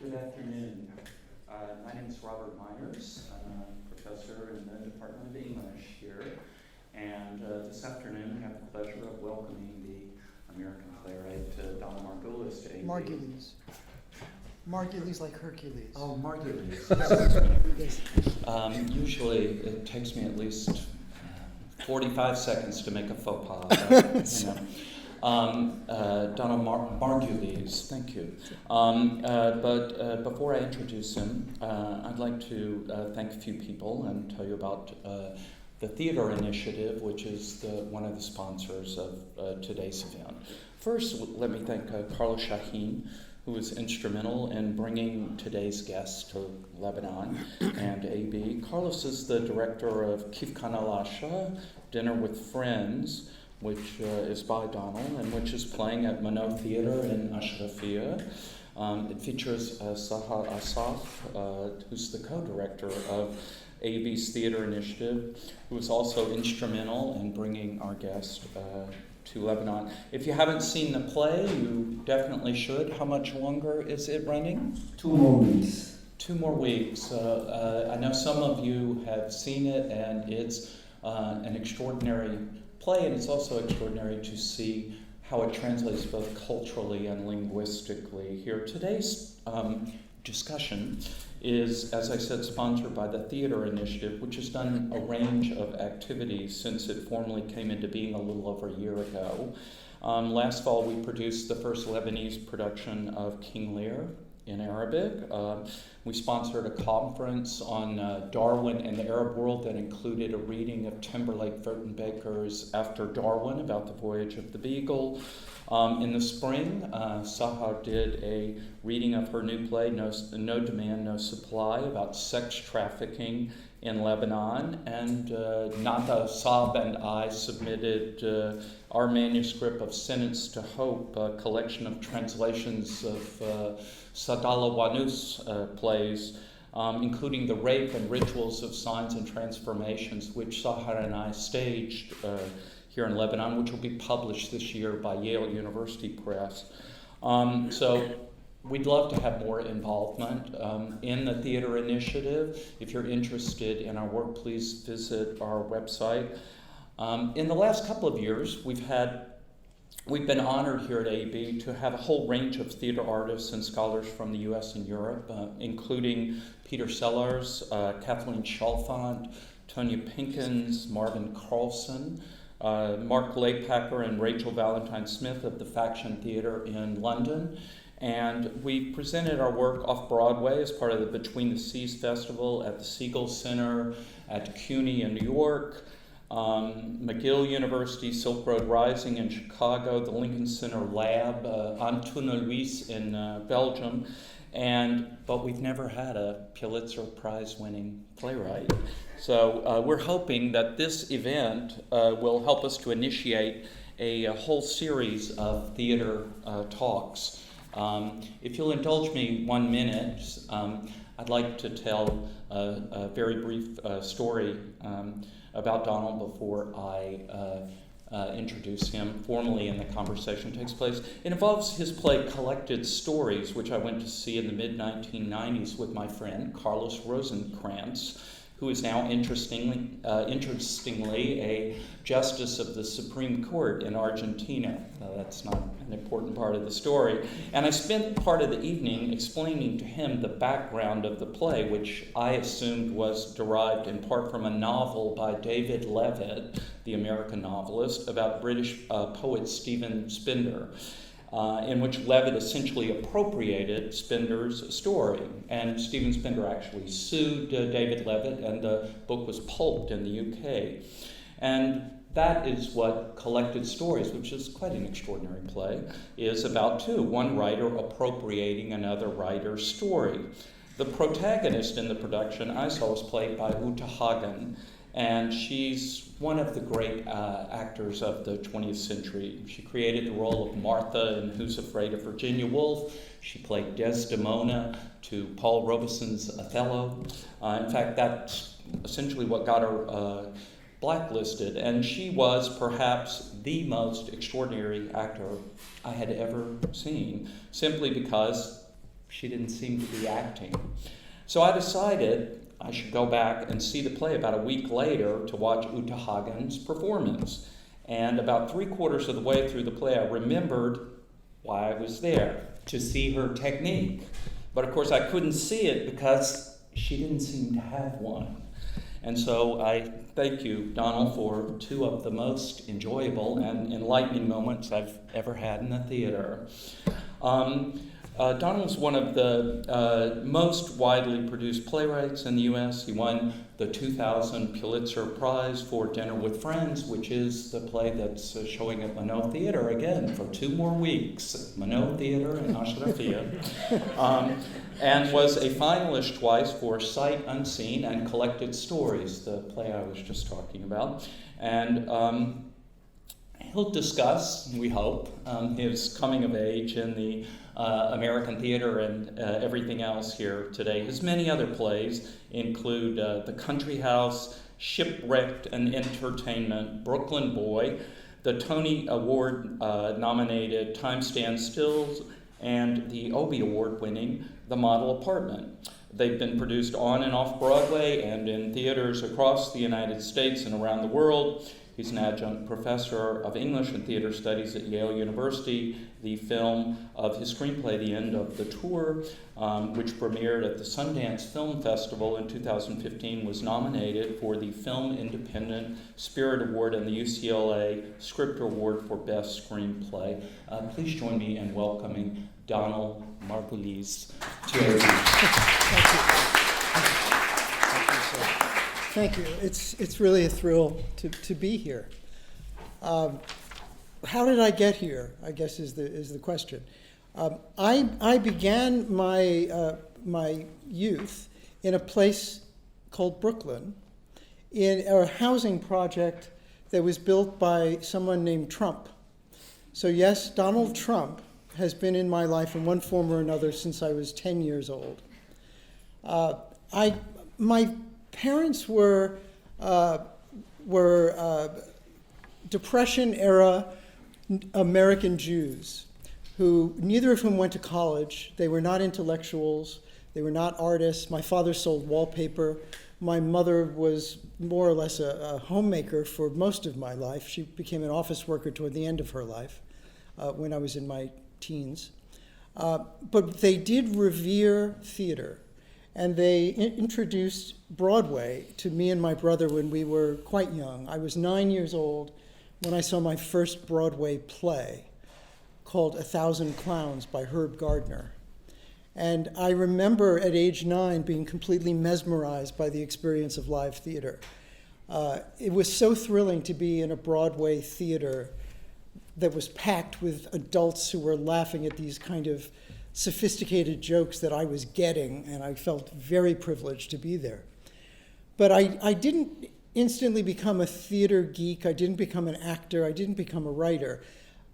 Good afternoon. My name is Robert Myers. I'm a professor in the Department of English here. And this afternoon, I have the pleasure of welcoming the American playwright Donald Margulies to AB. Margulies. Margulies like Hercules. Oh, Margulies. Yes. Usually, it takes me at least 45 seconds to make a faux pas. Donald Margulies, thank you. But before I introduce him, I'd like to thank a few people and tell you about the Theater Initiative, which is one of the sponsors of today's event. First, let me thank Carlos Chahine, who was instrumental in bringing today's guests to Lebanon and AB. Carlos is the director of Kif Khan al-Asha, Dinner with Friends, which is by Donald, and which is playing at Monnot Theatre in Ashrafia. It features Sahar Asaf, who's the co-director of AB's Theater Initiative, who was also instrumental in bringing our guest to Lebanon. If you haven't seen the play, you definitely should. How much longer is it running? 2 more weeks. 2 more weeks. I know some of you have seen it, and it's an extraordinary play, and it's also extraordinary to see how it translates both culturally and linguistically here. Today's discussion is, as I said, sponsored by the Theater Initiative, which has done a range of activities since it formally came into being a little over a year ago. Last fall, we produced the first Lebanese production of King Lear in Arabic. We sponsored a conference on Darwin and the Arab world that included a reading of Timberlake Furtenbaker's After Darwin about the voyage of the Beagle. In the spring, Sahar did a reading of her new play, No Demand, No Supply, about sex trafficking in Lebanon. And Nada, Saab, and I submitted our manuscript of Sentence to Hope, a collection of translations of Sadala Wanus plays, including The Rape and Rituals of Signs and Transformations, which Sahar and I staged here in Lebanon, which will be published this year by Yale University Press. So we'd love to have more involvement in the Theater Initiative. If you're interested in our work, please visit our website. In the last couple of years, we've been honored here at AB to have a whole range of theater artists and scholars from the U.S. and Europe, including Peter Sellars, Kathleen Chalfant, Tonya Pinkins, Marvin Carlson, Mark Lakepacker, and Rachel Valentine-Smith of the Faction Theatre in London. And we presented our work off-Broadway as part of the Between the Seas Festival at the Siegel Center, at CUNY in New York, McGill University, Silk Road Rising in Chicago, the Lincoln Center Lab, Antoine Luis in Belgium, but we've never had a Pulitzer Prize-winning playwright. So we're hoping that this event will help us to initiate a whole series of theater talks. If you'll indulge me 1 minute, I'd like to tell a very brief story about Donald before I introduce him formally and the conversation takes place. It involves his play Collected Stories, which I went to see in the mid-1990s with my friend Carlos Rosenkrantz, who is now interestingly a justice of the Supreme Court in Argentina. That's not an important part of the story. And I spent part of the evening explaining to him the background of the play, which I assumed was derived in part from a novel by David Levitt, the American novelist, about British poet Stephen Spender, in which Levitt essentially appropriated Spender's story. And Stephen Spender actually sued David Levitt, and the book was pulped in the UK. And that is what Collected Stories, which is quite an extraordinary play, is about too. One writer appropriating another writer's story. The protagonist in the production I saw was played by Uta Hagen, and she's one of the great actors of the 20th century. She created the role of Martha in Who's Afraid of Virginia Woolf. She played Desdemona to Paul Robeson's Othello. In fact, that's essentially what got her blacklisted. And she was perhaps the most extraordinary actor I had ever seen, simply because she didn't seem to be acting. So I decided I should go back and see the play about a week later to watch Uta Hagen's performance. And about 3/4 of the way through the play, I remembered why I was there, to see her technique. But of course, I couldn't see it because she didn't seem to have one. And so I thank you, Donald, for two of the most enjoyable and enlightening moments I've ever had in the theater. Donald's one of the most widely produced playwrights in the U.S. He won the 2000 Pulitzer Prize for Dinner with Friends, which is the play that's showing at Monnot Theatre again for 2 more weeks. Monnot Theatre in Ashrafia. And was a finalist twice for Sight Unseen and Collected Stories, the play I was just talking about. And he'll discuss, we hope, his coming of age in the American theater and everything else here today. His many other plays include The Country House, Shipwrecked and Entertainment, Brooklyn Boy, the Tony Award nominated Time Stands Still, and the Obie Award winning The Model Apartment. They've been produced on and off Broadway and in theaters across the United States and around the world. He's an adjunct professor of English and theater studies at Yale University. The film of his screenplay, The End of the Tour, which premiered at the Sundance Film Festival in 2015, was nominated for the Film Independent Spirit Award and the UCLA Script Award for Best Screenplay. Please join me in welcoming Donald Margulies to our Thank you. It's really a thrill to be here. How did I get here, I guess is the question. I began my youth in a place called Brooklyn, in a housing project that was built by someone named Trump. So yes, Donald Trump has been in my life in one form or another since I was 10 years old. My parents were Depression-era American Jews, who neither of whom went to college. They were not intellectuals. They were not artists. My father sold wallpaper. My mother was more or less a homemaker for most of my life. She became an office worker toward the end of her life when I was in my teens. But they did revere theater. And they introduced Broadway to me and my brother when we were quite young. I was 9 years old when I saw my first Broadway play called 1,000 Clowns by Herb Gardner. And I remember at age 9 being completely mesmerized by the experience of live theater. It was so thrilling to be in a Broadway theater that was packed with adults who were laughing at these kind of sophisticated jokes that I was getting, and I felt very privileged to be there. But I didn't instantly become a theater geek. I didn't become an actor. I didn't become a writer.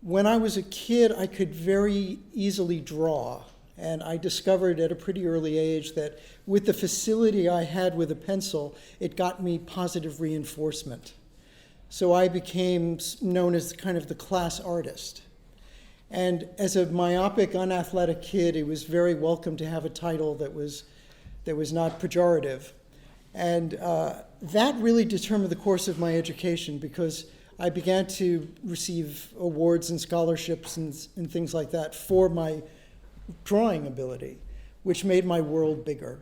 When I was a kid, I could very easily draw, and I discovered at a pretty early age that with the facility I had with a pencil, it got me positive reinforcement. So I became known as kind of the class artist. And as a myopic, unathletic kid, it was very welcome to have a title that was not pejorative. And that really determined the course of my education, because I began to receive awards and scholarships and things like that for my drawing ability, which made my world bigger.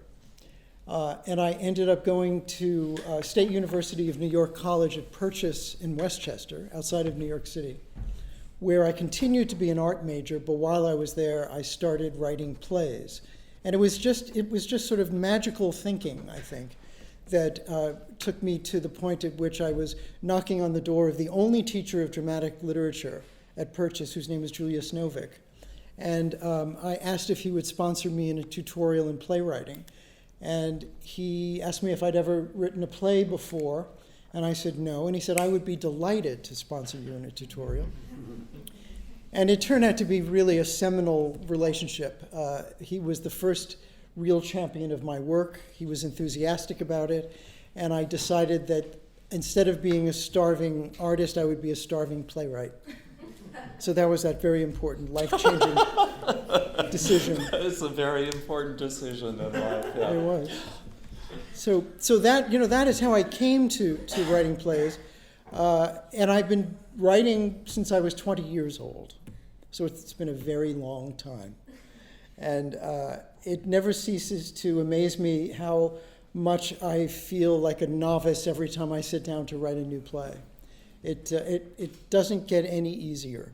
And I ended up going to State University of New York College at Purchase in Westchester, outside of New York City, where I continued to be an art major, but while I was there, I started writing plays. And it was just sort of magical thinking, I think, that took me to the point at which I was knocking on the door of the only teacher of dramatic literature at Purchase, whose name is Julius Novick. And I asked if he would sponsor me in a tutorial in playwriting. And he asked me if I'd ever written a play before, and I said no. And he said, I would be delighted to sponsor you in a tutorial. And it turned out to be really a seminal relationship. He was the first real champion of my work. He was enthusiastic about it. And I decided that instead of being a starving artist, I would be a starving playwright. So that was that very important, life-changing decision. It's a very important decision in life. Yeah. It was. So that, that is how I came to writing plays. And I've been writing since I was 20 years old. So it's been a very long time. And it never ceases to amaze me how much I feel like a novice every time I sit down to write a new play. It doesn't get any easier.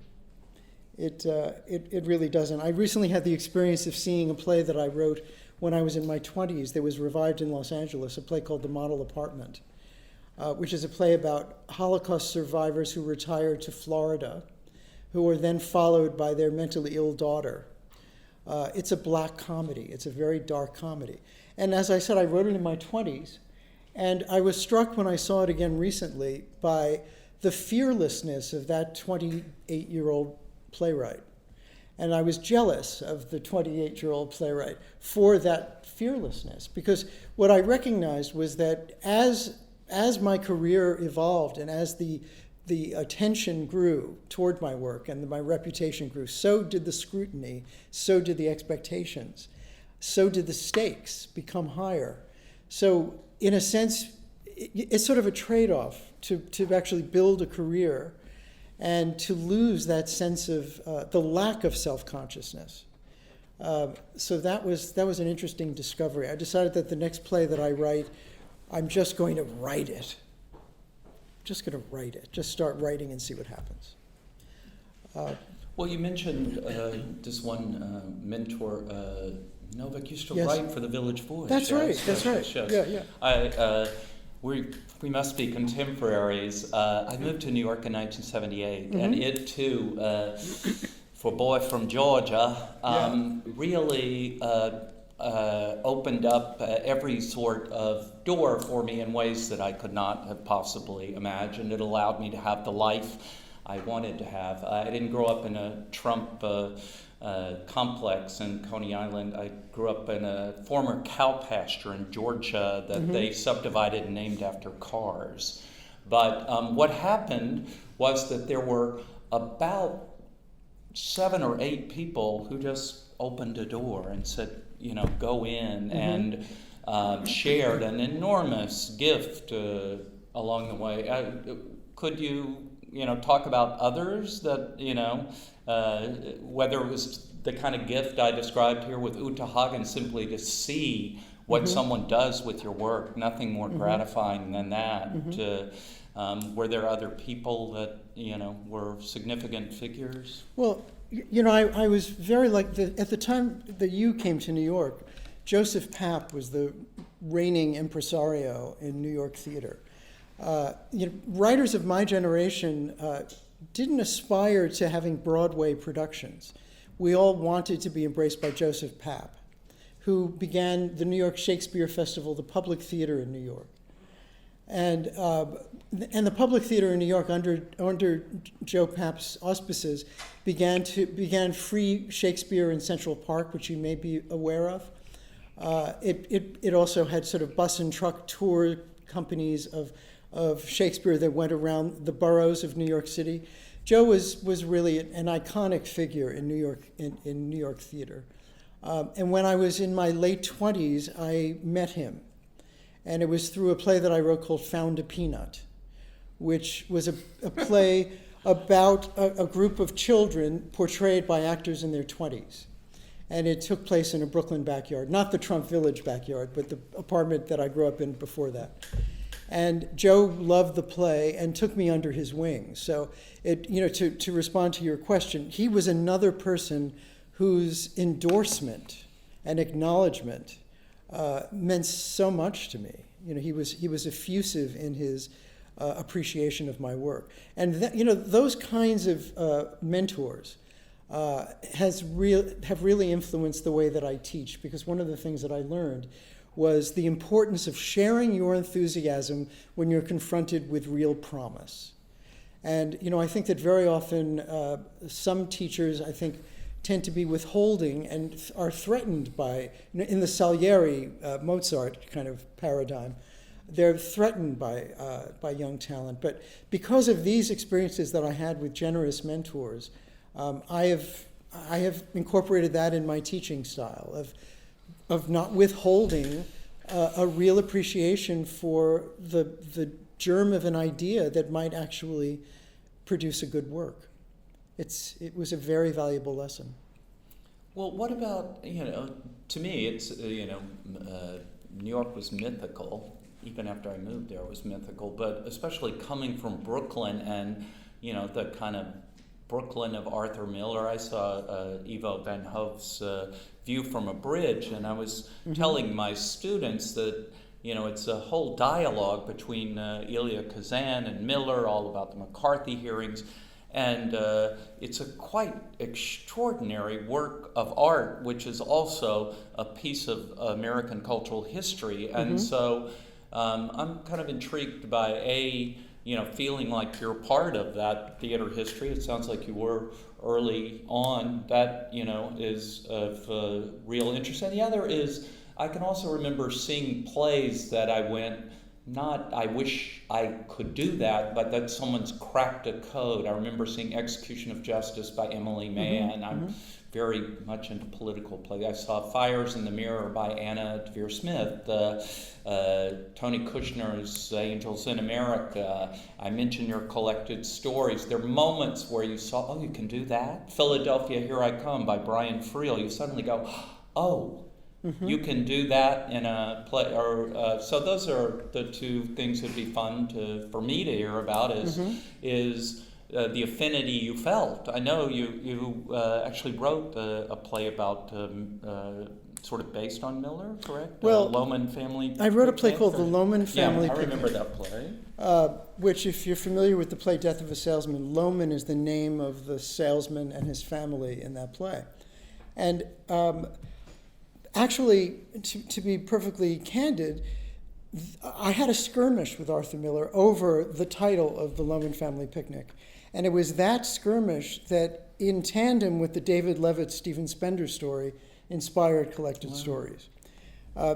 It really doesn't. I recently had the experience of seeing a play that I wrote when I was in my 20s that was revived in Los Angeles, a play called The Model Apartment, which is a play about Holocaust survivors who retired to Florida, who were then followed by their mentally ill daughter. It's a black comedy. It's a very dark comedy. And as I said, I wrote it in my 20s, and I was struck when I saw it again recently by the fearlessness of that 28-year-old playwright. And I was jealous of the 28-year-old playwright for that fearlessness, because what I recognized was that as my career evolved and as the attention grew toward my work and my reputation grew, so did the scrutiny, so did the expectations, so did the stakes become higher. So in a sense, it's sort of a trade-off to actually build a career and to lose that sense of the lack of self-consciousness. So that was an interesting discovery. I decided that the next play that I write, I'm just going to write it. Just going to write it. Just start writing and see what happens. Well, you mentioned this one mentor, Novak used to Yes. write for the Village Voice. That's yes, right. yes, That's right. yes. Yeah. We must be contemporaries. I moved to New York in 1978, and it too, for a boy from Georgia, really opened up every sort of door for me in ways that I could not have possibly imagined. It allowed me to have the life I wanted to have. I didn't grow up in a Trump complex in Coney Island. I grew up in a former cow pasture in Georgia that they subdivided and named after cars. But what happened was that there were about 7 or 8 people who just opened a door and said, go in, and shared an enormous gift along the way. Could you, talk about others that, whether it was the kind of gift I described here with Uta Hagen, simply to see what someone does with your work, nothing more gratifying than that. Were there other people that, were significant figures? Well, I was very at the time that you came to New York, Joseph Papp was the reigning impresario in New York theater. Writers of my generation didn't aspire to having Broadway productions. We all wanted to be embraced by Joseph Papp, who began the New York Shakespeare Festival, the Public Theater in New York. And the Public Theater in New York, under Joe Papp's auspices, began free Shakespeare in Central Park, which you may be aware of. It also had sort of bus and truck tour companies of Shakespeare that went around the boroughs of New York City. Joe was really an iconic figure in New York theater. And when I was in my late 20s, I met him. And it was through a play that I wrote called Found a Peanut, which was a play about a group of children portrayed by actors in their 20s. And it took place in a Brooklyn backyard, not the Trump Village backyard, but the apartment that I grew up in before that. And Joe loved the play and took me under his wing. So, to respond to your question, he was another person whose endorsement and acknowledgement meant so much to me. He was effusive in his appreciation of my work, and those kinds of mentors have really influenced the way that I teach. Because one of the things that I learned was the importance of sharing your enthusiasm when you're confronted with real promise. And I think that very often some teachers, tend to be withholding and are threatened by, in the Salieri, Mozart kind of paradigm, They're threatened by young talent. But because of these experiences that I had with generous mentors, I have incorporated that in my teaching style of not withholding a real appreciation for the germ of an idea that might actually produce a good work. It was a very valuable lesson. Well, what about, to me, it's, New York was mythical. Even after I moved there, it was mythical. But especially coming from Brooklyn and, the kind of Brooklyn of Arthur Miller, I saw Ivo van Hoof's View from a Bridge, and I was telling my students that, it's a whole dialogue between Elia Kazan and Miller, all about the McCarthy hearings. And it's a quite extraordinary work of art, which is also a piece of American cultural history. And so I'm kind of intrigued by, feeling like you're part of that theater history. It sounds like you were early on. That, is of real interest. And the other is, I can also remember seeing plays that I went, not I wish I could do that, but that someone's cracked a code. I remember seeing Execution of Justice by Emily Mann. I'm very much into political play. I saw Fires in the Mirror by Anna Devere Smith, Tony Kushner's Angels in America. I mentioned your collected stories. There are moments where you saw, oh, you can do that? Philadelphia, Here I Come by Brian Friel. You suddenly go, oh, you can do that in a play, so those are the two things that'd be fun for me to hear about. Is the affinity you felt. I know you actually wrote a play about sort of based on Miller, correct? Well, Lohman Family. I wrote a play called The Lohman Family. Yeah, I remember that play. Which, if you're familiar with the play Death of a Salesman, Lohman is the name of the salesman and his family in that play, and. Actually, to be perfectly candid, I had a skirmish with Arthur Miller over the title of The Lohman Family Picnic. And it was that skirmish that, in tandem with the David Levitt Stephen Spender story, inspired Collected Stories.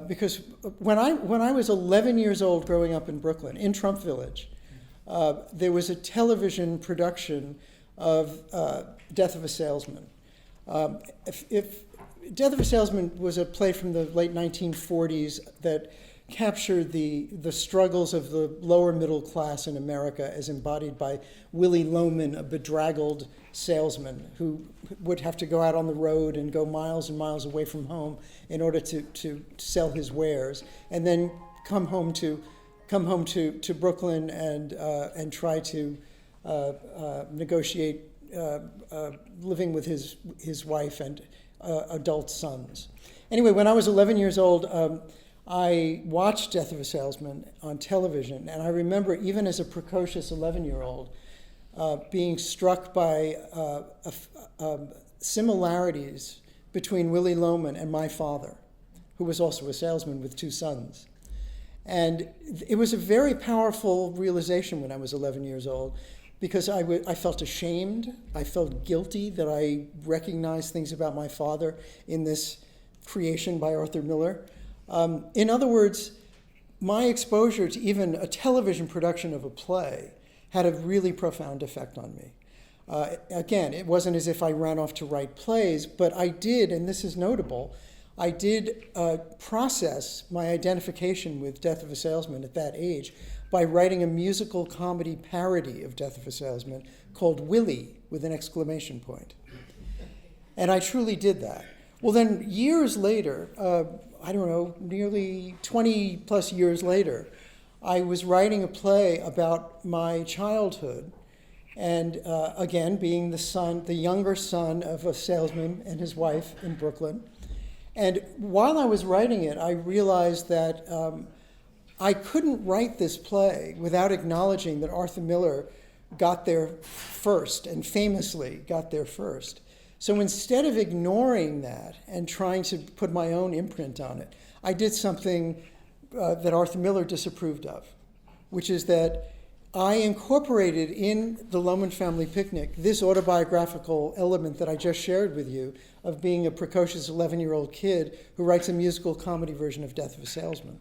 Because when I was 11 years old growing up in Brooklyn, in Trump Village, there was a television production of Death of a Salesman. If Death of a Salesman was a play from the late 1940s that captured the struggles of the lower middle class in America as embodied by Willie Loman, a bedraggled salesman who would have to go out on the road and go miles and miles away from home in order to sell his wares, and then come home to Brooklyn and try to negotiate living with his wife and adult sons. Anyway, when I was 11 years old, I watched Death of a Salesman on television, and I remember, even as a precocious 11-year-old, being struck by similarities between Willie Loman and my father, who was also a salesman with two sons. And it was a very powerful realization when I was 11 years old, because I felt ashamed, I felt guilty that I recognized things about my father in this creation by Arthur Miller. In other words, my exposure to even a television production of a play had a really profound effect on me. Again, it wasn't as if I ran off to write plays, but I did, and this is notable, I did process my identification with Death of a Salesman at that age by writing a musical comedy parody of Death of a Salesman called Willie, with an exclamation point. And I truly did that. Well, then years later, I don't know, nearly 20 plus years later, I was writing a play about my childhood, and again, being the younger son of a salesman and his wife in Brooklyn. And while I was writing it, I realized that I couldn't write this play without acknowledging that Arthur Miller got there first, and famously got there first. So instead of ignoring that and trying to put my own imprint on it, I did something that Arthur Miller disapproved of, which is that I incorporated in the Lohman Family Picnic this autobiographical element that I just shared with you of being a precocious 11-year-old kid who writes a musical comedy version of Death of a Salesman.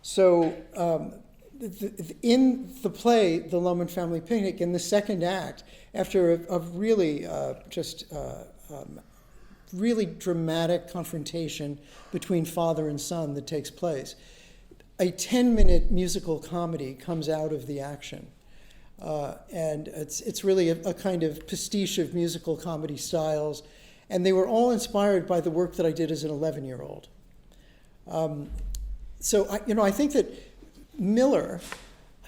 So in the play, The Lohman Family Picnic, in the second act, after a really really dramatic confrontation between father and son that takes place, a 10-minute musical comedy comes out of the action. And it's really a kind of pastiche of musical comedy styles. And they were all inspired by the work that I did as an 11-year-old. So I think that Miller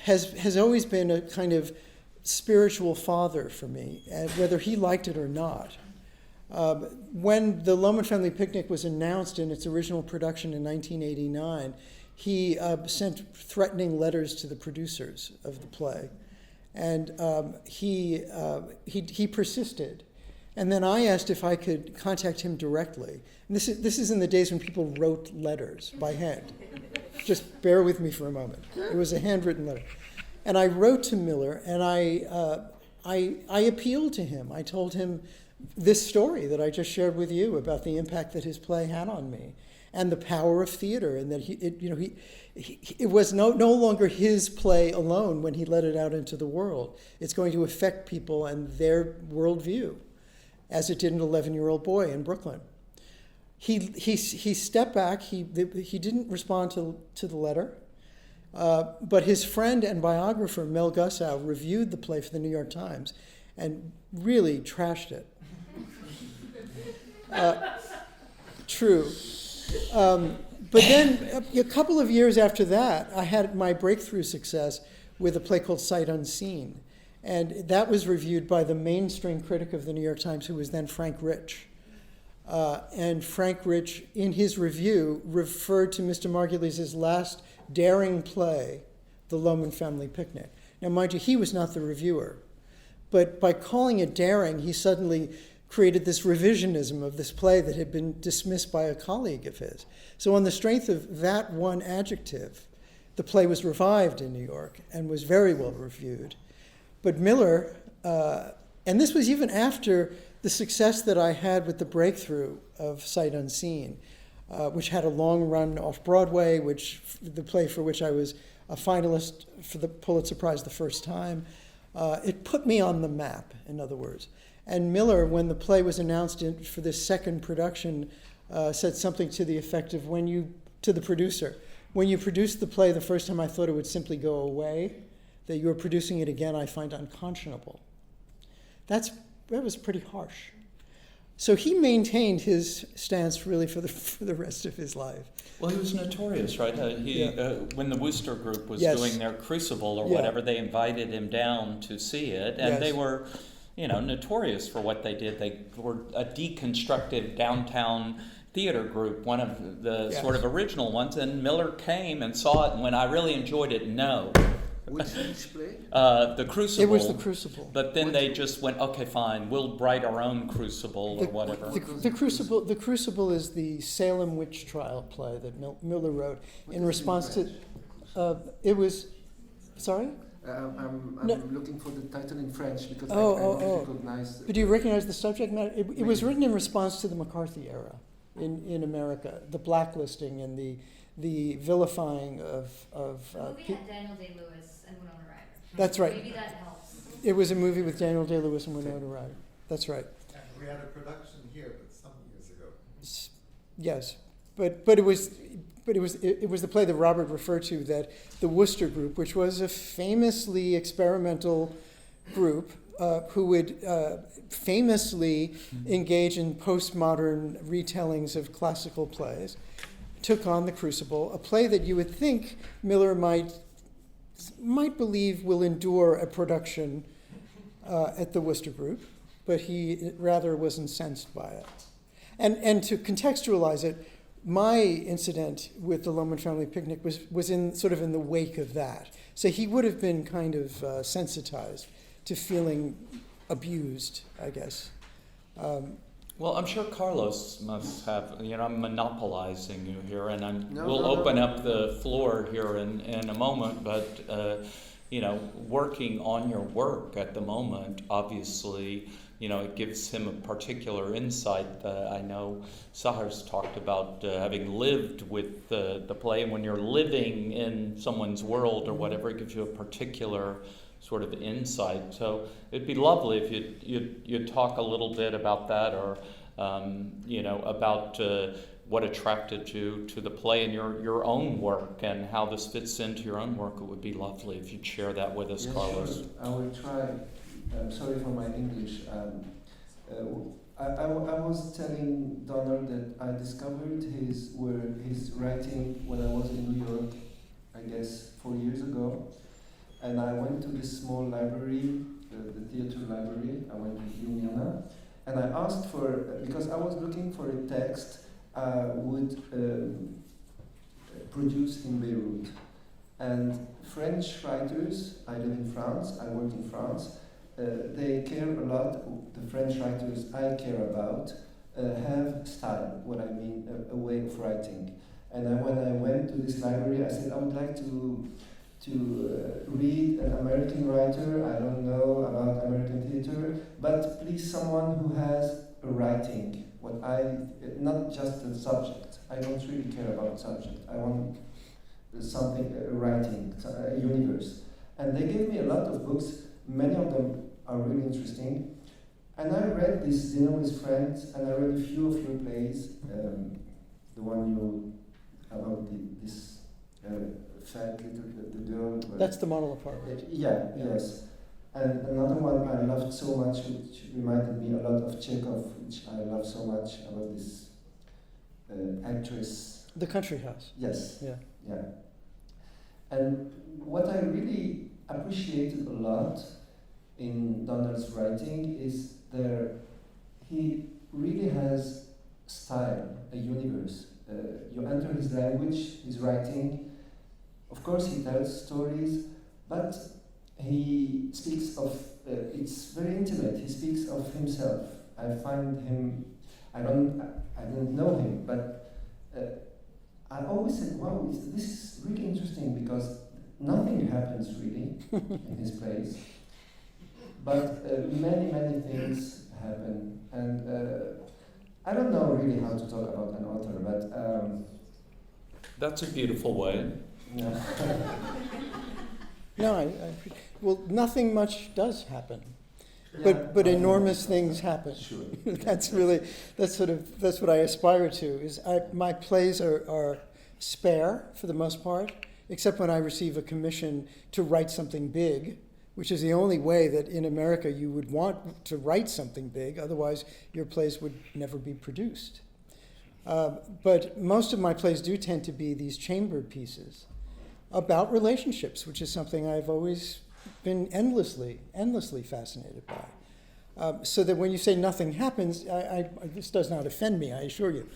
has always been a kind of spiritual father for me, whether he liked it or not. When the Lohman Family Picnic was announced in its original production in 1989, he sent threatening letters to the producers of the play, and he persisted. And then I asked if I could contact him directly. And this is in the days when people wrote letters by hand. Just bear with me for a moment. It was a handwritten letter. And I wrote to Miller, and I appealed to him. I told him this story that I just shared with you about the impact that his play had on me, and the power of theater, and that it was no longer his play alone when he let it out into the world. It's going to affect people and their worldview, as it did an 11-year-old boy in Brooklyn. He stepped back. He didn't respond to the letter, but his friend and biographer Mel Gussow reviewed the play for the New York Times and really trashed it. True. But then a couple of years after that, I had my breakthrough success with a play called Sight Unseen. And that was reviewed by the mainstream critic of the New York Times, who was then Frank Rich. And Frank Rich, in his review, referred to Mr. Margulies' last daring play, The Lohman Family Picnic. Now, mind you, he was not the reviewer. But by calling it daring, he suddenly created this revisionism of this play that had been dismissed by a colleague of his. So on the strength of that one adjective, the play was revived in New York and was very well reviewed. But Miller, and this was even after the success that I had with the breakthrough of Sight Unseen, which had a long run off Broadway, the play for which I was a finalist for the Pulitzer Prize the first time. It put me on the map, in other words. And Miller, when the play was announced for this second production, said something to the effect of, to the producer, when you produced the play the first time, I thought it would simply go away. That you are producing it again, I find unconscionable. That was pretty harsh. So he maintained his stance really for the rest of his life. Well, he was notorious, right? When the Wooster Group was doing their Crucible or whatever, they invited him down to see it, and they were, notorious for what they did. They were a deconstructed downtown theater group, one of the sort of original ones, and Miller came and saw it, and when I really enjoyed it, no. Which play? The Crucible. It was the Crucible. But then they just went, okay, fine, we'll write our own Crucible or whatever. The Crucible is the Salem witch trial play that Miller wrote in response to. It was, sorry. I'm looking for the title in French because I recognize. But do you recognize the subject matter? It was written in response to the McCarthy era in America, the blacklisting and the vilifying of the movie had Daniel Day-Lewis and Winona Ryder. That's right. Maybe that helps. It was a movie with Daniel Day-Lewis and Winona Ryder. That's right. Yeah, we had a production here, but some years ago. Yes, but it was the play that Robert referred to, that the Wooster Group, which was a famously experimental group who would famously engage in postmodern retellings of classical plays, took on The Crucible, a play that you would think Miller might believe will endure a production at the Wooster Group, but he rather was incensed by it. And to contextualize it, my incident with the Lohman Family Picnic was in the wake of that. So he would have been kind of sensitized to feeling abused, I guess. Well, I'm sure Carlos must have, I'm monopolizing you here, and we'll open up the floor here in a moment, but working on your work at the moment, obviously, it gives him a particular insight. I know Sahar's talked about having lived with the play, and when you're living in someone's world or whatever, it gives you a particular sort of insight. So it'd be lovely if you'd talk a little bit about that, or about what attracted you to the play and your own work and how this fits into your own work. It would be lovely if you'd share that with us, Carlos. Sure. I will try. I'm sorry for my English. I was telling Donald that I discovered his writing when I was in New York, I guess 4 years ago. And I went to this small library, the theater library. I went with Juliana. And I asked because I was looking for a text I would produce in Beirut. And French writers, I live in France, I work in France, they care a lot, the French writers I care about have style, what I mean, a way of writing. And when I went to this library, I said, I would like to read an American writer. I don't know about American theater, but please someone who has a writing, not just the subject. I don't really care about subject. I want something, a writing, a universe. And they gave me a lot of books. Many of them are really interesting. And I read this Dinner with Friends, and I read a few of your plays. The one about this fat little the girl. That's the model apartment. Yes. And another one I loved so much, which reminded me a lot of Chekhov, which I love so much, about this actress. The Country House. Yes. Yeah. And what I really appreciated a lot in Donald's writing is he really has style, a universe. You enter his language, his writing. Of course, he tells stories, but he speaks of, it's very intimate, he speaks of himself. I find him, I didn't know him, but I always said, wow, this is really interesting, because nothing happens really in his plays, but many things happen. And I don't know really how to talk about an author, but... That's a beautiful way. Yeah. No, well, nothing much does happen, but enormous things happen. Sure. That's what I aspire to. My plays are spare for the most part, except when I receive a commission to write something big, which is the only way that in America you would want to write something big. Otherwise, your plays would never be produced. But most of my plays do tend to be these chamber pieces about relationships, which is something I've always been endlessly fascinated by. So that when you say nothing happens, this does not offend me, I assure you.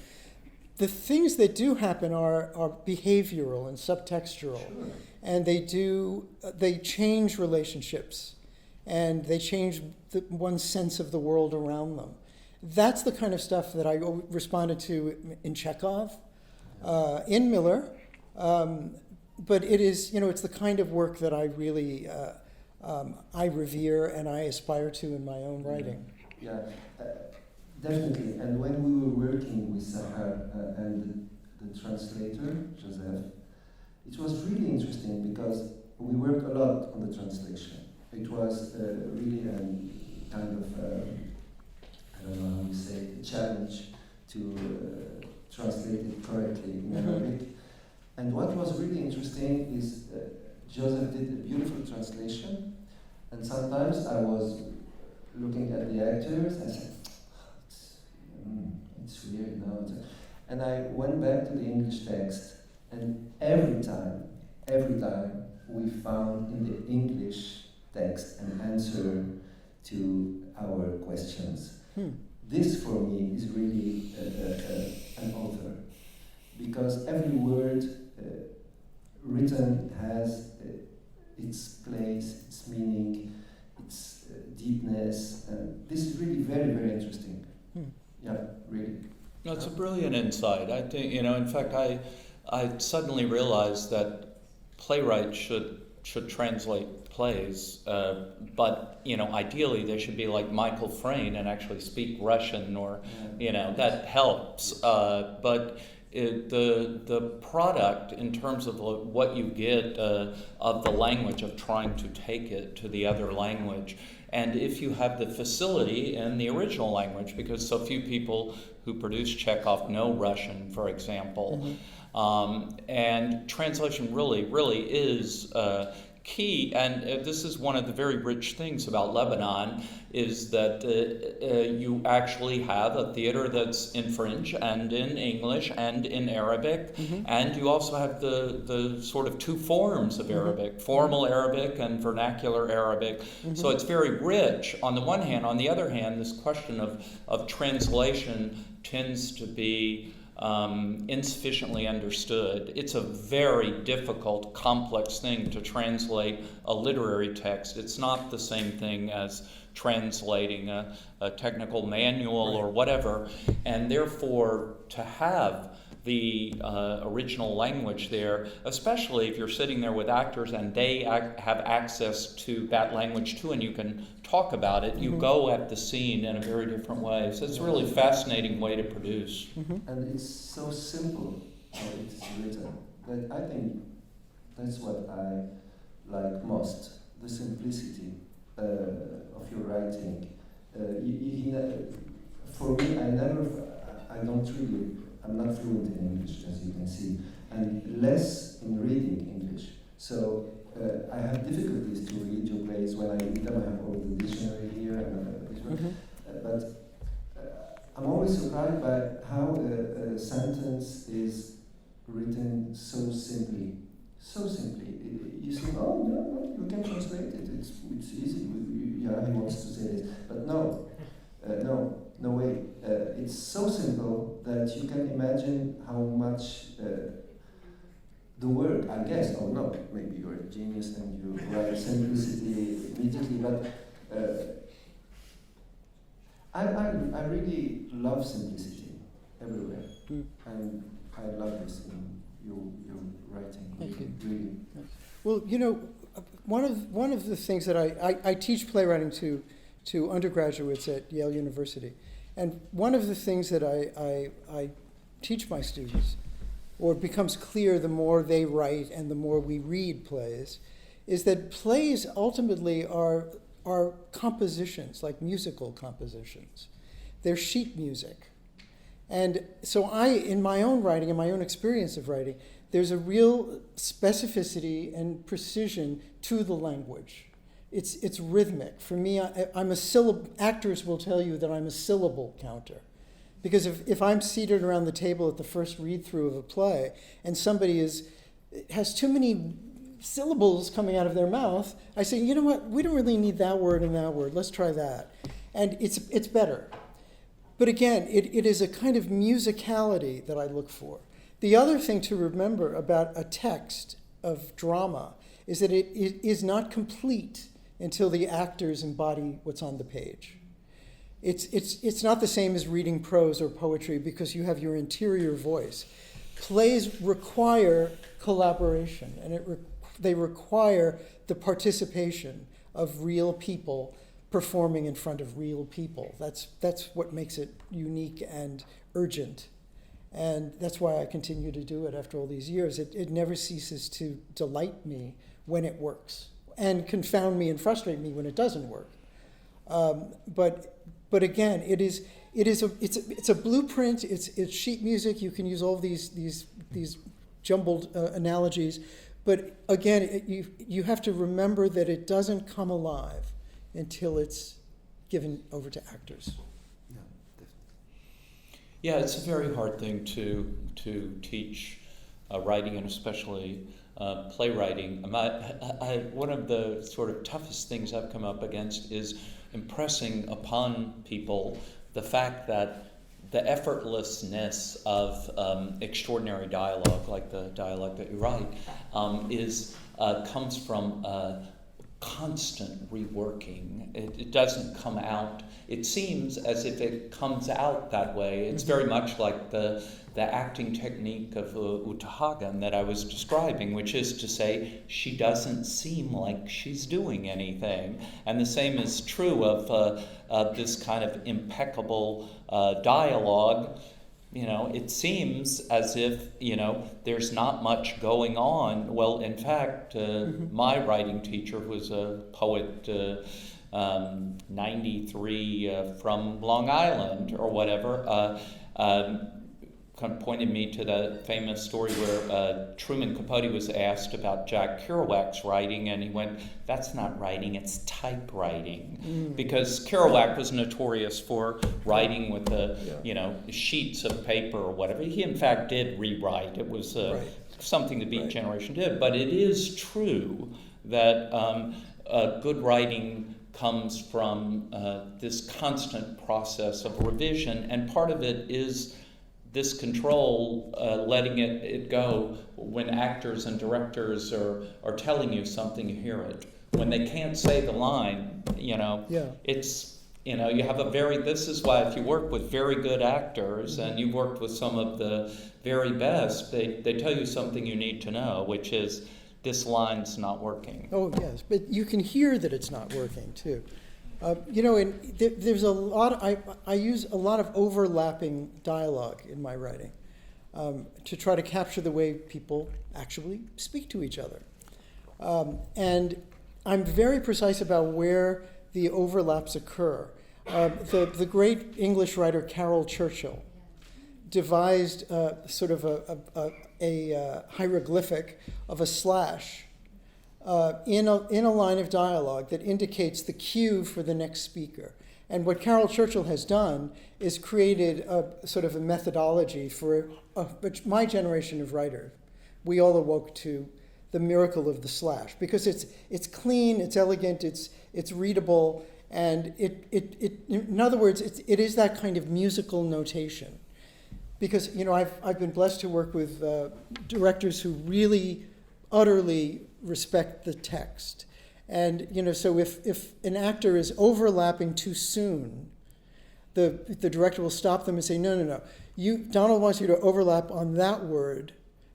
The things that do happen are behavioral and subtextual, sure. And they change relationships, and they change one's sense of the world around them. That's the kind of stuff that I responded to in Chekhov, in Miller, but it is, it's the kind of work that I really, I revere and I aspire to in my own writing. Yeah, definitely. And when we were working with Sahar and the translator, Joseph, it was really interesting because we worked a lot on the translation. It was really a kind of, I don't know how you say it, a challenge to translate it correctly in Arabic. And what was really interesting is Joseph did a beautiful translation, and sometimes I was looking at the actors and I said, it's weird now. And I went back to the English text, and every time we found in the English text an answer to our questions. This for me is really an author, because every word written has its place, its meaning, its deepness, and this is really very, very interesting. Yeah, really. No, it's a brilliant insight. I think, in fact, I suddenly realized that playwrights should translate plays, but ideally they should be like Michael Frayn and actually speak Russian, or that helps. But the product in terms of what you get of the language, of trying to take it to the other language. And if you have the facility in the original language, because so few people who produce Chekhov know Russian, for example, and translation really is key. And this is one of the very rich things about Lebanon, is that you actually have a theater that's in French and in English and in Arabic, and you also have the sort of two forms of Arabic, formal Arabic and vernacular Arabic. So it's very rich on the one hand. On the other hand, this question of translation tends to be insufficiently understood. It's a very difficult, complex thing to translate a literary text. It's not the same thing as translating a technical manual or whatever, and therefore to have the original language there, especially if you're sitting there with actors and they have access to that language too, and you can talk about it, you go at the scene in a very different way. So it's a really fascinating way to produce. And it's so simple how it's written that I think that's what I like most, the simplicity of your writing. For me, I'm not fluent in English, as you can see, and less in reading English. So I have difficulties to read your plays. When I read them, I have all the dictionary here, but I'm always surprised by how a sentence is written so simply. So simply. You think, oh, no, you can translate it. It's easy. He wants to say this. But no way. It's so simple that you can imagine how much the word, I guess, or no, maybe you're a genius and you write simplicity immediately, but I really love simplicity everywhere. And I love this in your writing. Thank you. Really. Well, one of the things that I teach playwriting to undergraduates at Yale University, and one of the things that I teach my students, or it becomes clear the more they write and the more we read plays, is that plays ultimately are compositions, like musical compositions. They're sheet music. And so in my own writing, in my own experience of writing, there's a real specificity and precision to the language. It's rhythmic. For me, I'm a syllable. Actors will tell you that I'm a syllable counter. Because if I'm seated around the table at the first read-through of a play and somebody has too many syllables coming out of their mouth, I say, you know what, we don't really need that word and that word. Let's try that. And it's better. But again, it is a kind of musicality that I look for. The other thing to remember about a text of drama is that it is not complete until the actors embody what's on the page. It's not the same as reading prose or poetry because you have your interior voice. Plays require collaboration, and they require the participation of real people performing in front of real people. That's what makes it unique and urgent. And that's why I continue to do it after all these years. It never ceases to delight me when it works, and confound me and frustrate me when it doesn't work. But again, it's a blueprint. It's sheet music. You can use all these jumbled analogies, but again, you have to remember that it doesn't come alive until it's given over to actors. Yeah, definitely. Yeah, it's a very hard thing to teach writing, and especially playwriting. One of the sort of toughest things I've come up against is impressing upon people the fact that the effortlessness of extraordinary dialogue, like the dialogue that you write, comes from constant reworking. It doesn't come out. It seems as if it comes out that way. It's very much like the acting technique of Uta Hagen that I was describing, which is to say she doesn't seem like she's doing anything. And the same is true of this kind of impeccable dialogue. You know, it seems as if, you know, there's not much going on. Well, in fact, my writing teacher, who was a poet, 93 from Long Island or whatever, kind of pointed me to the famous story where Truman Capote was asked about Jack Kerouac's writing, and he went, "That's not writing, it's typewriting." Because Kerouac was notorious for writing with you know, sheets of paper or whatever. He, in fact, did rewrite. It was something the Beat Generation did. But it is true that good writing comes from this constant process of revision, and part of it is this control, letting it go. When actors and directors are telling you something, you hear it. When they can't say the line, you know, it's, you know, you have this is why if you work with very good actors and you've worked with some of the very best, they tell you something you need to know, which is this line's not working. Oh, yes, but you can hear that it's not working, too. You know, there's a lot. I use a lot of overlapping dialogue in my writing to try to capture the way people actually speak to each other, and I'm very precise about where the overlaps occur. The great English writer Carol Churchill devised sort of a hieroglyphic of a slash in a line of dialogue that indicates the cue for the next speaker. And what Carol Churchill has done is created a sort of a methodology for my generation of writers. We all awoke to the miracle of the slash because it's clean, it's elegant, it's readable, and in other words, it is that kind of musical notation. Because, you know, I've been blessed to work with directors who really utterly respect the text. And, you know, so if an actor is overlapping too soon, the director will stop them and say, no. Donald wants you to overlap on that word,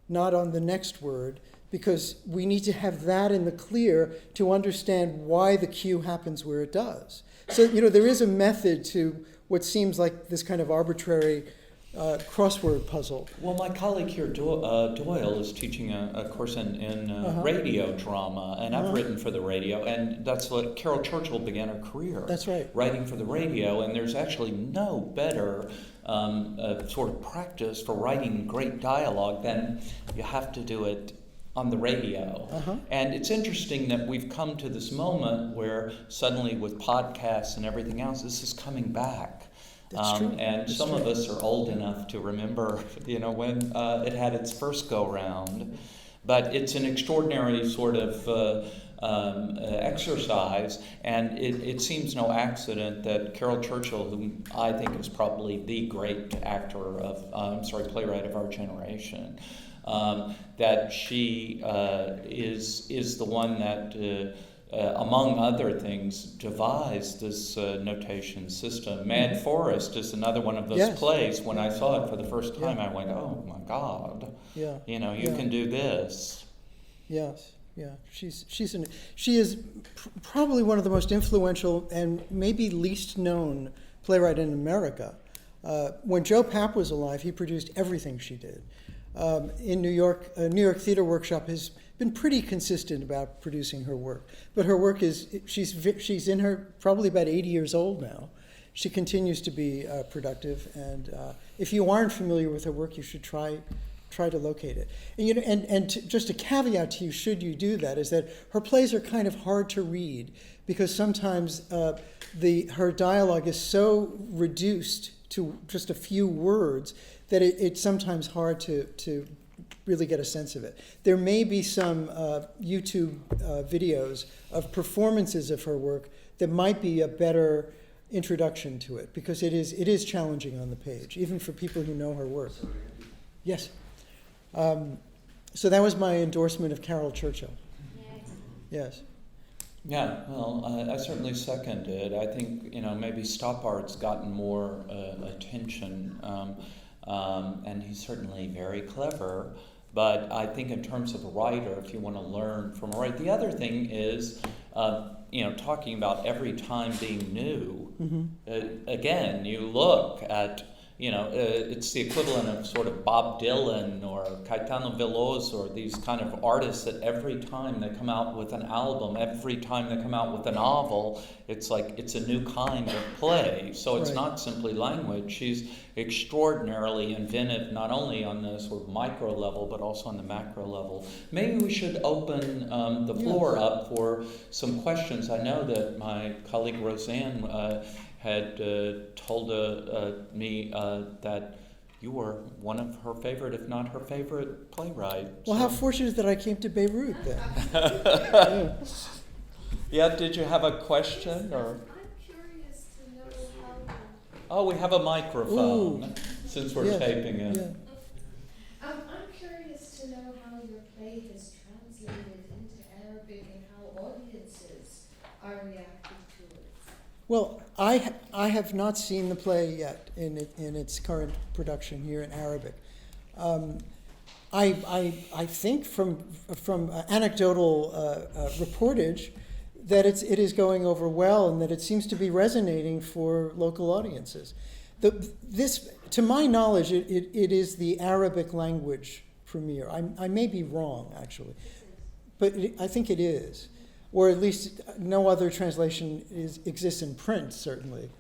not on the next word, because we need to have that in the clear to understand why the cue happens where it does. So, you know, there is a method to what seems like this kind of arbitrary crossword puzzle. Well, my colleague here, Doyle, is teaching a course in radio drama, and I've written for the radio, and that's what Carol Churchill began her career. That's right. Writing for the radio, and there's actually no better sort of practice for writing great dialogue than you have to do it on the radio. And it's interesting that we've come to this moment where suddenly with podcasts and everything else, this is coming back. That's true. And That's some true. of us are old enough to remember, you know, when it had its first go-round. But it's an extraordinary sort of exercise, and it seems no accident that Carol Churchill, who I think is probably the great playwright of our generation, that she is the one that among other things, devised this notation system. Mad Forest is another one of those plays. When I saw it for the first time, I went, "Oh my God! You know, you can do this." Yes, yeah. She is probably one of the most influential and maybe least known playwright in America. When Joe Papp was alive, he produced everything she did. In New York, New York Theatre Workshop has been pretty consistent about producing her work. But her work she's in her probably about 80 years old now. She continues to be productive, and if you aren't familiar with her work, you should try to locate it. And you know, just a caveat to you, should you do that, is that her plays are kind of hard to read because sometimes her dialogue is so reduced to just a few words that it's sometimes hard to really get a sense of it. There may be some YouTube videos of performances of her work that might be a better introduction to it, because it is challenging on the page, even for people who know her work. Yes. So that was my endorsement of Carol Churchill. Yes. Yeah, well, I certainly second it. I think, maybe stop art's gotten more attention, and he's certainly very clever. But I think in terms of a writer, if you want to learn from a writer, the other thing is, talking about every time being new. Mm-hmm. Again, you look at, it's the equivalent of sort of Bob Dylan or Caetano Veloso or these kind of artists that every time they come out with an album, every time they come out with a novel, it's like it's a new kind of play. So it's Right. not simply language. She's extraordinarily inventive, not only on the sort of micro level, but also on the macro level. Maybe we should open the floor up for some questions. I know that my colleague Roseanne had told me that you were one of her favorite, if not her favorite playwright. Well, So- how fortunate that I came to Beirut then. Yeah, did you have a question or? I'm curious to know how. Oh, we have a microphone since we're Yes, taping it. yeah. I'm curious to know how your play has translated into Arabic and how audiences are reacting to it. Well, I have not seen the play yet in its current production here in Arabic. I think from anecdotal reportage that it is going over well and that it seems to be resonating for local audiences. To my knowledge, it is the Arabic language premiere. I may be wrong, actually, but I think it is. Or at least no other translation exists in print, certainly.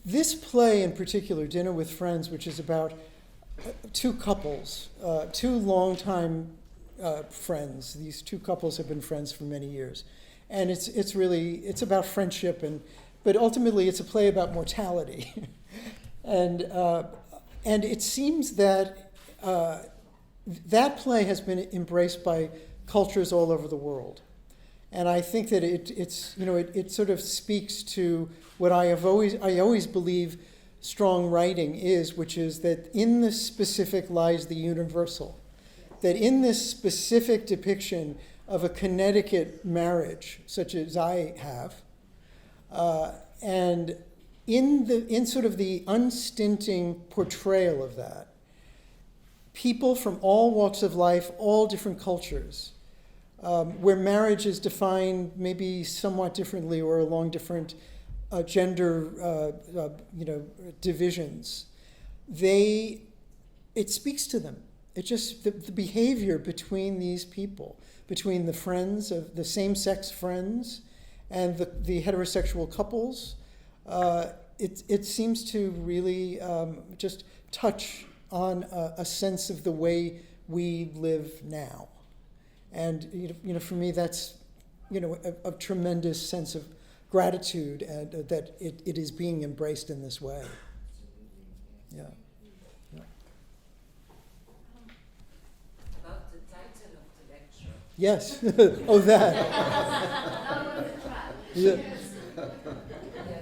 This play in particular, Dinner with Friends, which is about two couples, two longtime friends. These two couples have been friends for many years. And it's about friendship, but ultimately it's a play about mortality. And it seems that that play has been embraced by cultures all over the world. And I think that it sort of speaks to what I always believe strong writing is, which is that in the specific lies the universal. That in this specific depiction of a Connecticut marriage, such as I have, and in sort of the unstinting portrayal of that, people from all walks of life, all different cultures, where marriage is defined maybe somewhat differently or along different gender divisions, it speaks to them. It's just the behavior between these people, between the friends of the same-sex friends and the heterosexual couples. It seems to really just touch on a sense of the way we live now. And for me, that's a tremendous sense of gratitude and that it is being embraced in this way. Yeah. About the title of the lecture. Yes. Oh, that. Yeah. Yeah,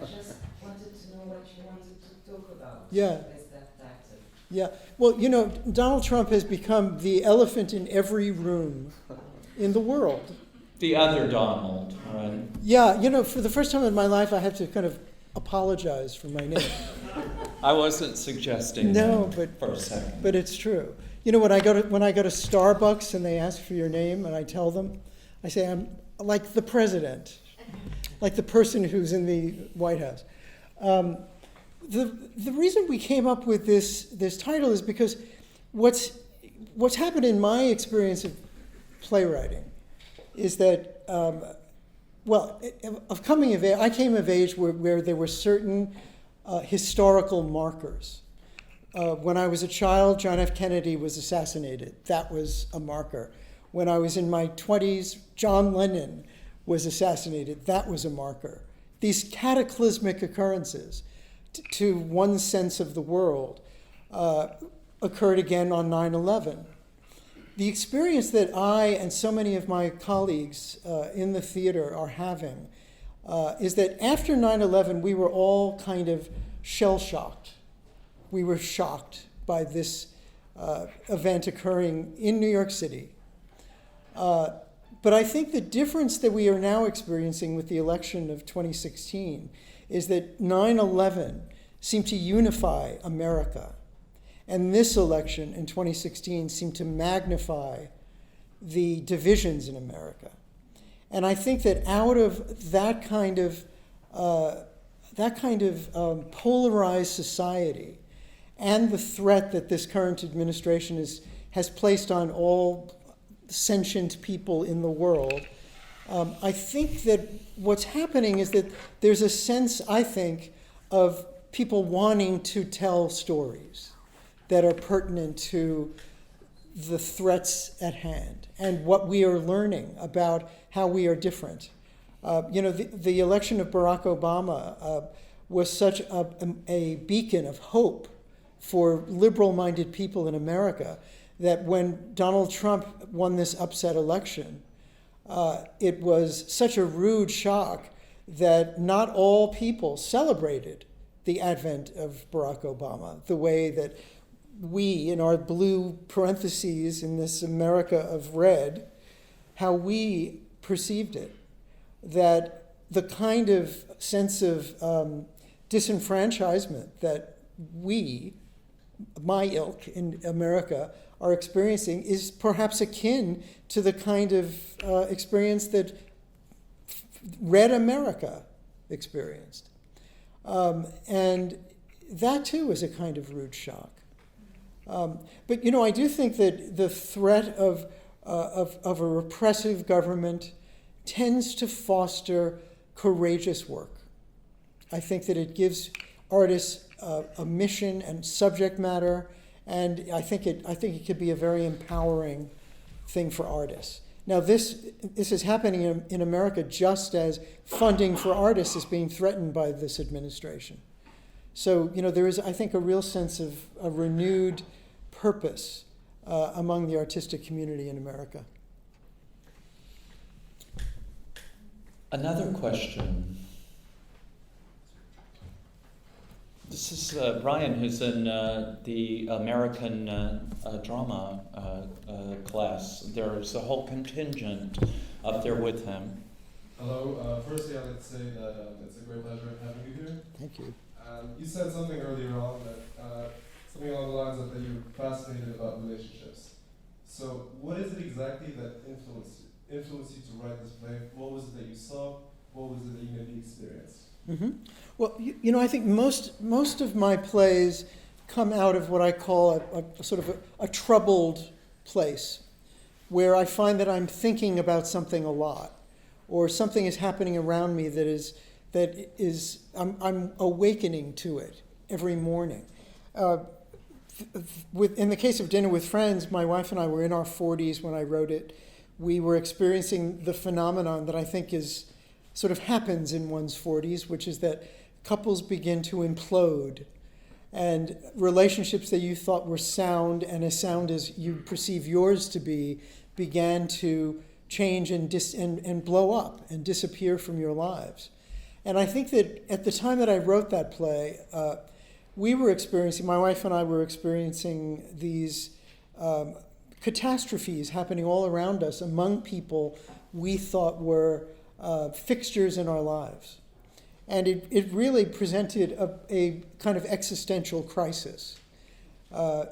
just wanted to know what you wanted to talk about. Yeah. With that title. Yeah. Well, Donald Trump has become the elephant in every room in the world. The other Donald, right? Yeah, for the first time in my life, I had to kind of apologize for my name. I wasn't suggesting No, that for a second. but it's true. When I go to Starbucks and they ask for your name and I tell them, I say I'm like the president, like the person who's in the White House. The reason we came up with this title is because what's happened in my experience of playwriting is that, of coming of age, I came of age where there were certain historical markers. When I was a child, John F. Kennedy was assassinated. That was a marker. When I was in my 20s, John Lennon was assassinated. That was a marker. These cataclysmic occurrences to one sense of the world occurred again on 9/11. The experience that I and so many of my colleagues in the theater are having is that after 9/11, we were all kind of shell-shocked. We were shocked by this event occurring in New York City. But I think the difference that we are now experiencing with the election of 2016 is that 9/11 seemed to unify America. And this election in 2016 seemed to magnify the divisions in America. And I think that out of that kind of polarized society and the threat that this current administration has placed on all sentient people in the world, I think that what's happening is that there's a sense, I think, of people wanting to tell stories that are pertinent to the threats at hand and what we are learning about how we are different. The election of Barack Obama was such a beacon of hope for liberal-minded people in America that when Donald Trump won this upset election, it was such a rude shock that not all people celebrated the advent of Barack Obama the way that we, in our blue parentheses in this America of red, how we perceived it. That the kind of sense of disenfranchisement that we, my ilk in America, are experiencing is perhaps akin to the kind of experience that red America experienced. And that too is a kind of rude shock. But I do think that the threat of a repressive government tends to foster courageous work. I think that it gives artists a mission and subject matter, and I think it could be a very empowering thing for artists. Now, this is happening in America just as funding for artists is being threatened by this administration. So, there is, I think, a real sense of a renewed purpose among the artistic community in America. Another question. This is Brian, who's in the American drama class. There's a whole contingent up there with him. Hello. Firstly, I'd like to say that it's a great pleasure having you here. Thank you. You said something earlier on that something along the lines of that you're fascinated about relationships. So, what is it exactly that influenced you to write this play? What was it that you saw? What was it that you maybe experienced? Mm-hmm. Well, I think most of my plays come out of what I call a sort of a troubled place, where I find that I'm thinking about something a lot, or something is happening around me that is I'm awakening to it every morning. In the case of Dinner with Friends, my wife and I were in our 40s when I wrote it. We were experiencing the phenomenon that I think is sort of happens in one's 40s, which is that couples begin to implode, and relationships that you thought were sound and as sound as you perceive yours to be began to change and blow up and disappear from your lives. And I think that at the time that I wrote that play, my wife and I were experiencing these catastrophes happening all around us among people we thought were fixtures in our lives. And it really presented a kind of existential crisis.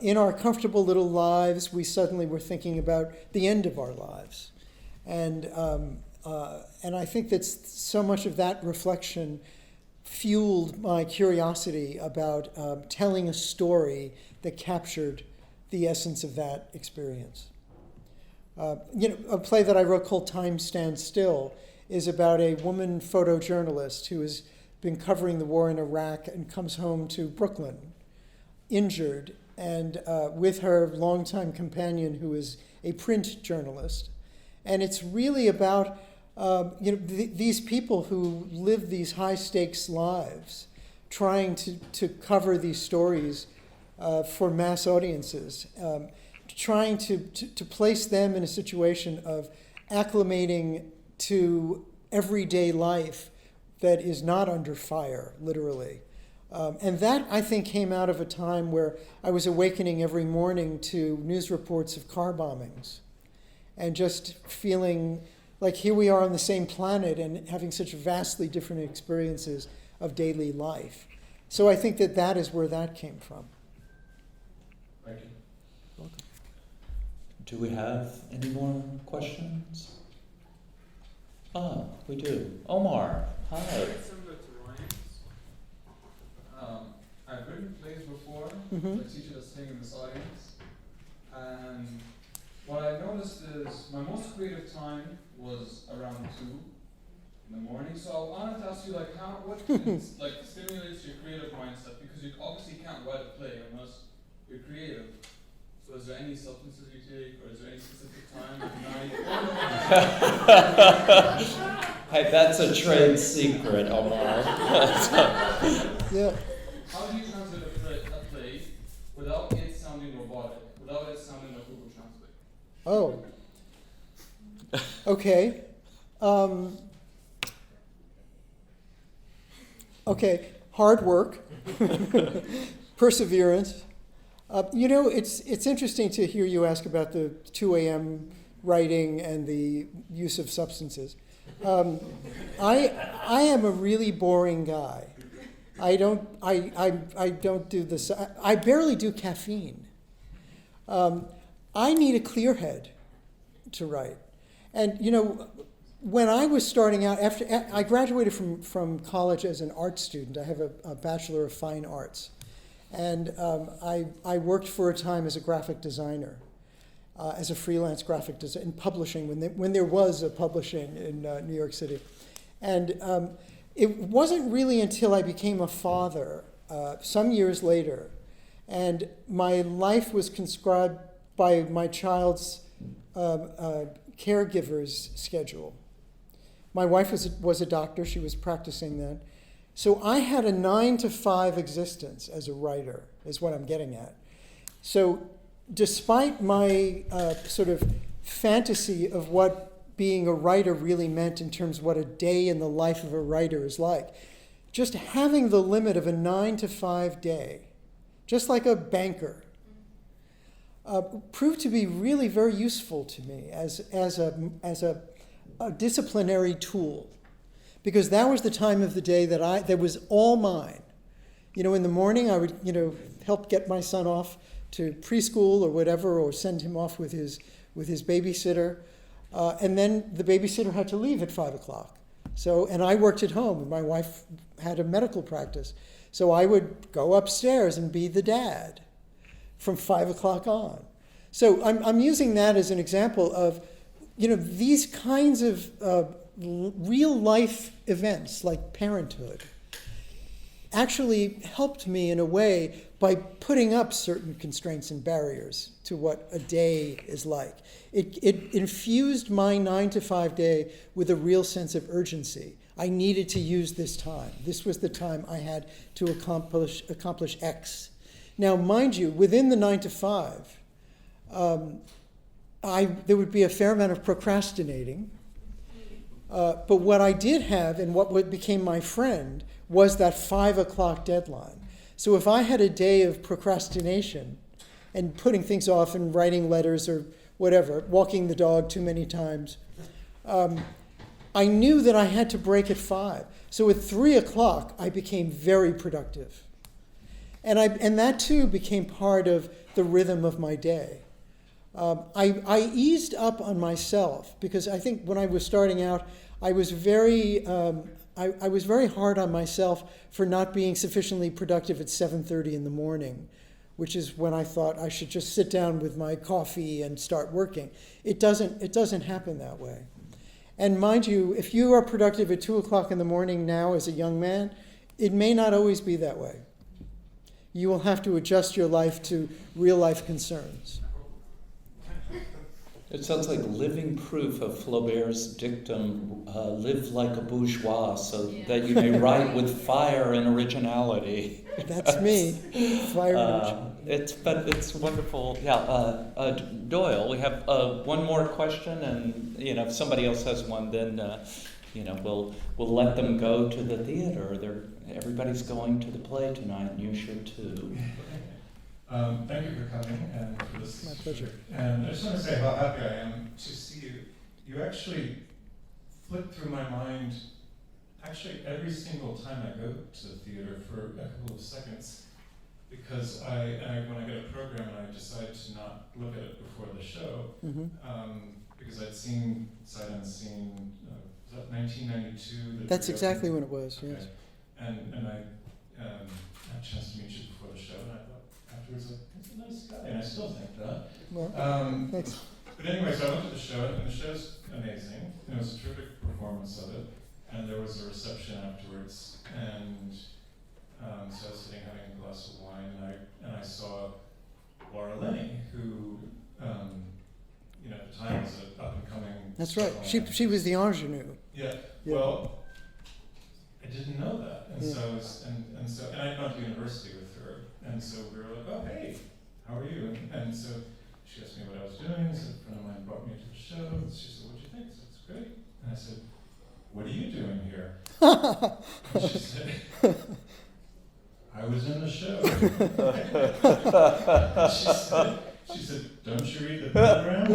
In our comfortable little lives, we suddenly were thinking about the end of our lives. And I think that so much of that reflection fueled my curiosity about telling a story that captured the essence of that experience. A play that I wrote called Time Stands Still is about a woman photojournalist who has been covering the war in Iraq and comes home to Brooklyn, injured, and with her longtime companion who is a print journalist. And it's really about these people who live these high-stakes lives, trying to cover these stories for mass audiences, trying to place them in a situation of acclimating to everyday life that is not under fire, literally. And that, I think, came out of a time where I was awakening every morning to news reports of car bombings and just feeling like here we are on the same planet and having such vastly different experiences of daily life. So I think that that is where that came from. Thank you. Welcome. Do we have any more questions? Ah, we do. Omar, hi. Similar to Ryan's. I've written plays before, Mhm. the teacher that's sitting in this audience, and what I noticed is my most creative time was around 2 in the morning. So I wanted to ask you, like, what like stimulates your creative mindset? Because you obviously can't write a play unless you're creative. So is there any substances you take, or is there any specific time at night? Hey, that's a trade secret, Omar. Yeah. How do you translate a play without it sounding robotic, without it sounding like Google Translate? Oh. Okay. Okay. Hard work, perseverance. It's interesting to hear you ask about the 2 a.m. writing and the use of substances. I am a really boring guy. I don't do this. I barely do caffeine. I need a clear head to write. And, when I was starting out, after I graduated from college as an art student, I have a Bachelor of Fine Arts. And I worked for a time as a graphic designer, as a freelance graphic designer, in publishing, when there was a publishing in New York City. And it wasn't really until I became a father, some years later, and my life was conscribed by my child's caregiver's schedule. My wife was a doctor. She was practicing then. So I had a 9 to 5 existence as a writer, is what I'm getting at. So despite my sort of fantasy of what being a writer really meant in terms of what a day in the life of a writer is like, just having the limit of a 9 to 5 day, just like a banker, proved to be really very useful to me as a disciplinary tool, because that was the time of the day that was all mine. In the morning I would help get my son off to preschool or whatever, or send him off with his babysitter, and then the babysitter had to leave at 5 o'clock. And I worked at home, and my wife had a medical practice, so I would go upstairs and be the dad from 5 o'clock on. So I'm using that as an example of these kinds of real life events like parenthood actually helped me in a way by putting up certain constraints and barriers to what a day is like. It infused my 9 to 5 day with a real sense of urgency. I needed to use this time. This was the time I had to accomplish X. Now, mind you, within the 9 to 5, there would be a fair amount of procrastinating. But what I did have, and what became my friend, was that 5 o'clock deadline. So if I had a day of procrastination and putting things off and writing letters or whatever, walking the dog too many times, I knew that I had to break at 5. So at 3 o'clock, I became very productive. And that too became part of the rhythm of my day. I eased up on myself, because I think when I was starting out, I was very hard on myself for not being sufficiently productive at 7:30 in the morning, which is when I thought I should just sit down with my coffee and start working. It doesn't happen that way. And mind you, if you are productive at 2 o'clock in the morning now as a young man, it may not always be that way. You will have to adjust your life to real life concerns. It sounds like living proof of Flaubert's dictum, live like a bourgeois, so that you may write with fire and originality. That's me. Fire and It's wonderful. Yeah, Doyle, we have one more question, and if somebody else has one, then we'll let them go to the theater. Everybody's going to the play tonight, and you should too. Thank you for coming and for this. My pleasure. And I just want to say how happy I am to see you. You actually flicked through my mind actually every single time I go to the theater for a couple of seconds, because when I get a program and I decide to not look at it before the show, because I'd seen Sight Unseen, was that 1992? That's exactly when it was, okay. yes. And I had a chance to meet you before the show, and I thought afterwards, like, he's a nice guy, and I still think that. Well, thanks. But anyway, so I went to the show, and the show's amazing. And it was a terrific performance of it. And there was a reception afterwards, and so I was sitting having a glass of wine, and I saw Laura Linney, who, at the time was an up-and-coming. That's right. She was the ingenue. Yeah. Yeah. Well, I didn't know that, and Yeah. so I was, and I'd gone to university with her, and so we were like, oh hey, how are you? And so she asked me what I was doing. So a friend of mine brought me to the show. And she said, "What'd you think?" I said, "It's great." And I said, "What are you doing here?" And she said, "I was in the show." she said, "Don't you read the program?"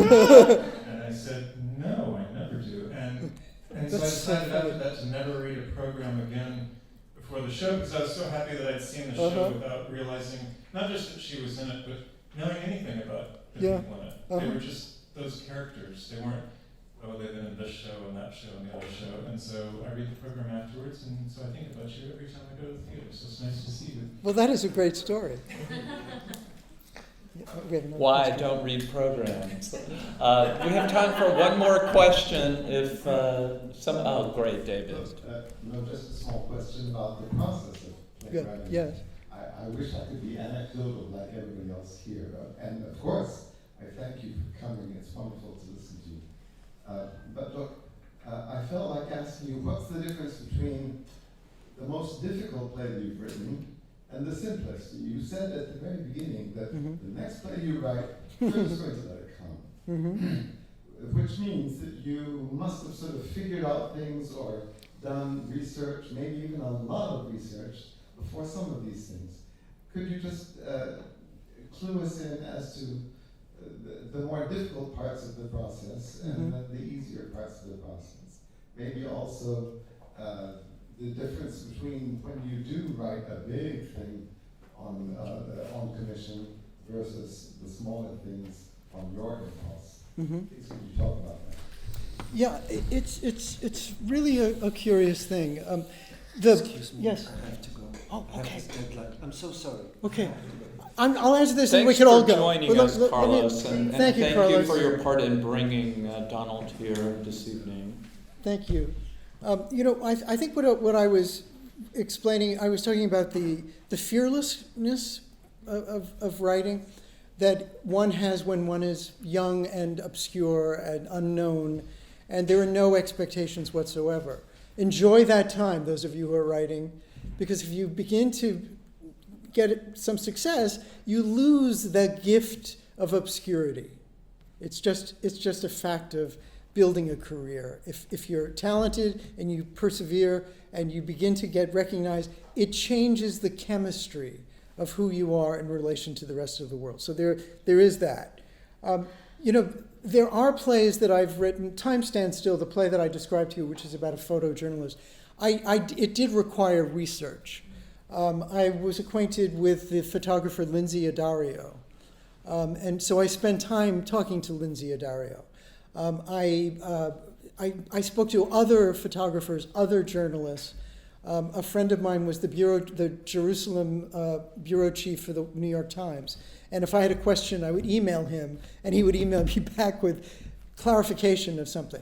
And I said, "No, I never do." And so I decided after that to never read a program again before the show, because I was so happy that I'd seen the show without realizing, not just that she was in it, but knowing anything about the people in it. They were just those characters. They weren't, oh, they've been in this show and that show and the other show. And so I read the program afterwards, and so I think about you every time I go to the theater. So it's nice to see you. Well, that is a great story. Why I don't read programs. We have time for one more question. If oh, great, David. No, just a small question about the process of playwriting. Yes. I wish I could be anecdotal like everybody else here. And of course, I thank you for coming. It's wonderful to listen to you. But look, I felt like asking you, what's the difference between the most difficult play that you've written and the simplest? You said at the very beginning that the next play you write, you're just going to let it come. Which means that you must have sort of figured out things or done research, maybe even a lot of research, before some of these things. Could you just clue us in as to the more difficult parts of the process and then the easier parts of the process? Maybe also the difference between when you do write a big thing on commission versus the smaller things on your impulse. Please could you talk about that? Yeah, it's really a curious thing. Excuse me, yes. I have to go. Oh, okay. I'm so sorry. Okay. I'll answer this and we Thanks can all for go. joining us, Carlos, and thank you, thank Carlos. you for your part in bringing Donald here this evening. Thank you. I think what I was explaining, I was talking about the fearlessness of writing that one has when one is young and obscure and unknown, and there are no expectations whatsoever. Enjoy that time, those of you who are writing, because if you begin to get some success, you lose the gift of obscurity. It's just a fact of building a career. If you're talented and you persevere and you begin to get recognized, it changes the chemistry of who you are in relation to the rest of the world. So there is that. There are plays that I've written. Time Stands Still, the play that I described to you, which is about a photojournalist, it did require research. I was acquainted with the photographer Lindsay Addario, and so I spent time talking to Lindsay Addario. I spoke to other photographers, other journalists. A friend of mine was the Jerusalem bureau chief for the New York Times. And if I had a question, I would email him, and he would email me back with clarification of something.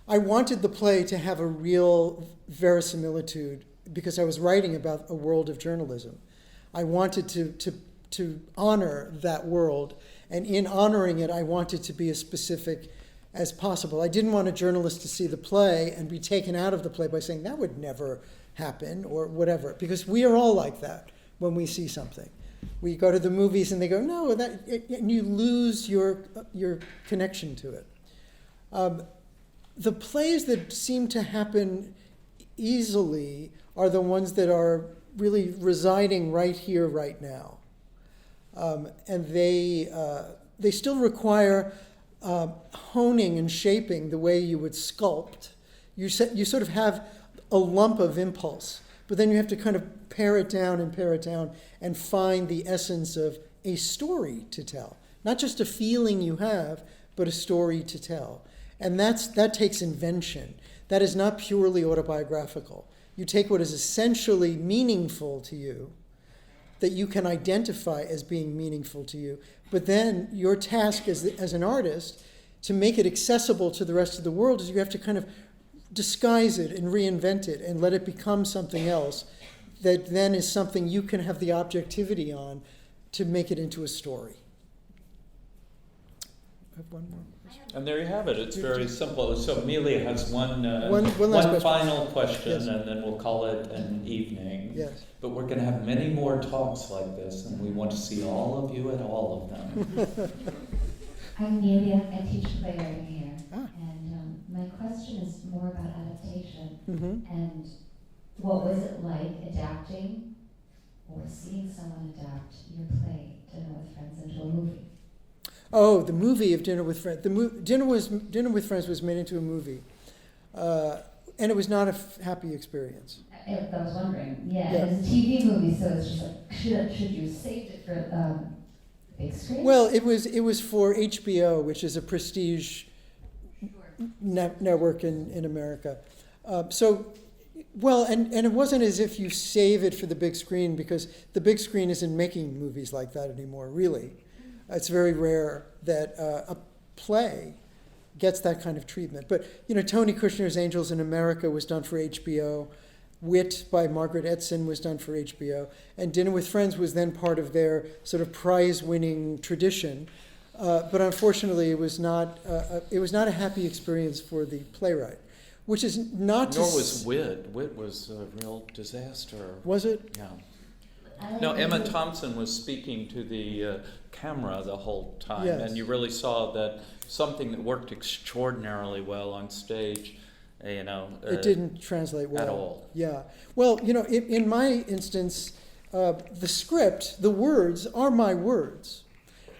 I wanted the play to have a real verisimilitude because I was writing about a world of journalism. I wanted to honor that world, and in honoring it, I wanted to be as specific as possible. I didn't want a journalist to see the play and be taken out of the play by saying, that would never happen, or whatever, because we are all like that when we see something. We go to the movies and they go, no, and you lose your connection to it. The plays that seem to happen easily are the ones that are really residing right here, right now. And they still require honing and shaping the way you would sculpt You sort of have a lump of impulse, but then you have to kind of pare it down and find the essence of a story to tell. Not just a feeling you have, but a story to tell. And that takes invention. That is not purely autobiographical. You take what is essentially meaningful to you, that you can identify as being meaningful to you, but then your task as an artist to make it accessible to the rest of the world is you have to kind of disguise it and reinvent it and let it become something else that then is something you can have the objectivity on to make it into a story. I have one more. And there you have it. It's very simple. So Amelia has one last question. final question, Yes. and then we'll call it an evening. Yes. But we're going to have many more talks like this, and we want to see all of you at all of them. I'm Amelia. I teach playwriting here. Ah. And my question is more about adaptation. Mm-hmm. And what was it like adapting or seeing someone adapt your play, Dinner with Friends, into a movie? Oh, the movie of Dinner with Friends. Dinner with Friends was made into a movie, and it was not a happy experience. I was wondering. Yeah, Yeah. it was a TV movie, so it's just like, should you saved it for big screen? Well, it was for HBO, which is a prestige network in America. And it wasn't as if you save it for the big screen, because the big screen isn't making movies like that anymore, really. It's very rare that a play gets that kind of treatment. But, Tony Kushner's Angels in America was done for HBO. Wit by Margaret Edson was done for HBO. And Dinner with Friends was then part of their sort of prize-winning tradition. But unfortunately, it was not a happy experience for the playwright, which is not Nor was Wit. Wit was a real disaster. Was it? Yeah. I like No, the Emma movie. Thompson was speaking to the camera the whole time, Yes. and you really saw that something that worked extraordinarily well on stage, It didn't translate well. at all. Yeah. Well, in my instance, the script, the words are my words,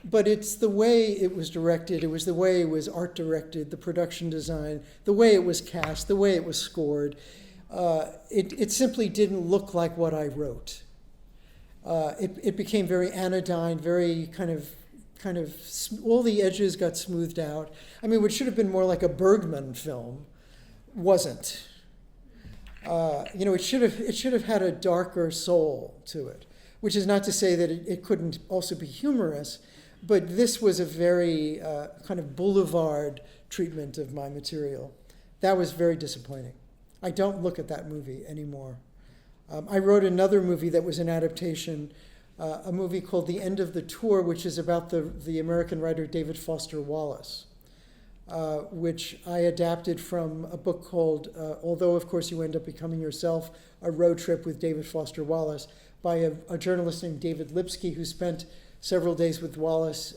but it's the way it was directed, it was the way it was art directed, the production design, the way it was cast, the way it was scored. It simply didn't look like what I wrote. It became very anodyne, very kind of all the edges got smoothed out. I mean, what should have been more like a Bergman film wasn't. It should have had a darker soul to it, which is not to say that it couldn't also be humorous, but this was a very kind of boulevard treatment of my material. That was very disappointing. I don't look at that movie anymore. I wrote another movie that was an adaptation, a movie called The End of the Tour, which is about the American writer David Foster Wallace, which I adapted from a book called, Although Of Course You End Up Becoming Yourself, A Road Trip with David Foster Wallace, by a journalist named David Lipsky, who spent several days with Wallace,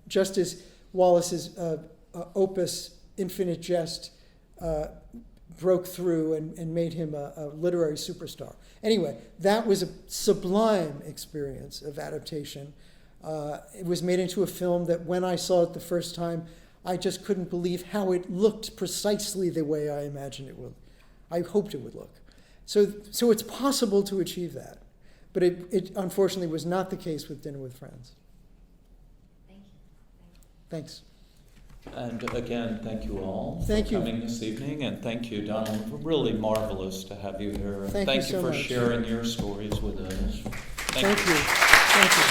just as Wallace's opus, Infinite Jest, broke through and made him a literary superstar. Anyway, that was a sublime experience of adaptation. It was made into a film that when I saw it the first time, I just couldn't believe how it looked precisely the way I imagined it would. I hoped it would look. So it's possible to achieve that. But it unfortunately was not the case with Dinner with Friends. Thank you. Thanks. And again, thank you all Thank for you. coming this evening, and thank you, Donald. Really marvelous to have you here. And Thank you so for much. sharing your stories with us. Thank you. Thank you.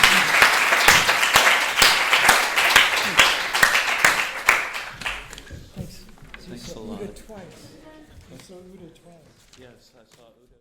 Thanks. Thanks a Uda lot. twice. I saw Uda twice. Yes, I saw Uda.